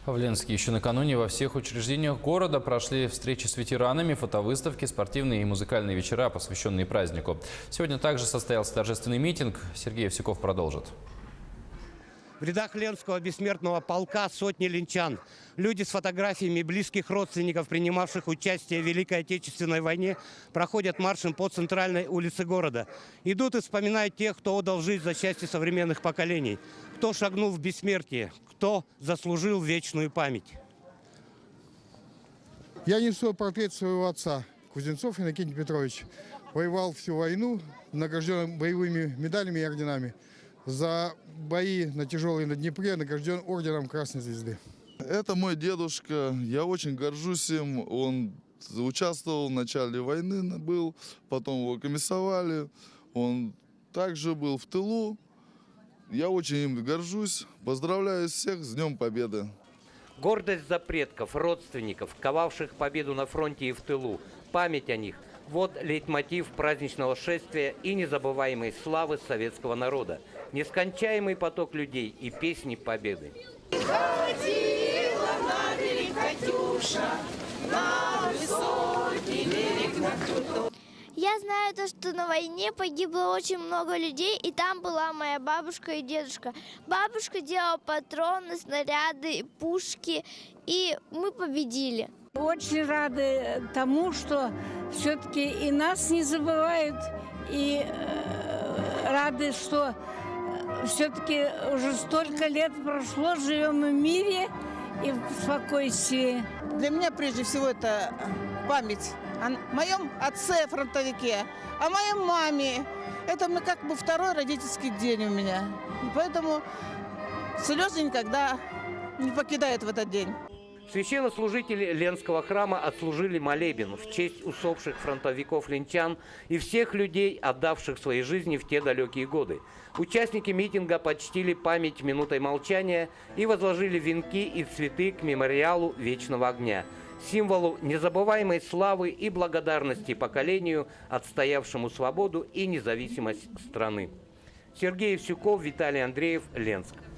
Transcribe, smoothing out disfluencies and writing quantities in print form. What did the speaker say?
В Ленске еще накануне во всех учреждениях города прошли встречи с ветеранами, фотовыставки, спортивные и музыкальные вечера, посвященные празднику. Сегодня также состоялся торжественный митинг. Сергей Евсюков продолжит. В рядах Ленского бессмертного полка сотни ленчан. Люди с фотографиями близких родственников, принимавших участие в Великой Отечественной войне, проходят маршем по центральной улице города. Идут и вспоминают тех, кто отдал жизнь за счастье современных поколений, кто шагнул в бессмертие, кто заслужил вечную память. Я несу портрет своего отца. Кузнецов Иннокентий Петрович воевал всю войну, награжден боевыми медалями и орденами. За бои на тяжелой на Днепре награжден орденом Красной Звезды. Это мой дедушка, я очень горжусь им. Он участвовал в начале войны, был, потом его комиссовали. Он также был в тылу. Я очень им горжусь. Поздравляю всех с Днем Победы. Гордость за предков, родственников, ковавших победу на фронте и в тылу, память о них – вот лейтмотив праздничного шествия и незабываемой славы советского народа, нескончаемый поток людей и песни победы. Ходила на берег Катюша, на высокий берег на крутой. Я знаю то, что на войне погибло очень много людей, и там была моя бабушка и дедушка. Бабушка делала патроны, снаряды, пушки, и мы победили. Очень рады тому, что все-таки и нас не забывают, и рады, что все-таки уже столько лет прошло, живем в мире и в спокойствии. Для меня прежде всего это память о моем отце-фронтовике, о моей маме. Это как бы второй родительский день у меня. И поэтому слезы никогда не покидают в этот день. Священнослужители Ленского храма отслужили молебен в честь усопших фронтовиков-ленчан и всех людей, отдавших свои жизни в те далекие годы. Участники митинга почтили память минутой молчания и возложили венки и цветы к мемориалу Вечного огня, символу незабываемой славы и благодарности поколению, отстоявшему свободу и независимость страны. Сергей Евсюков, Виталий Андреев, Ленск.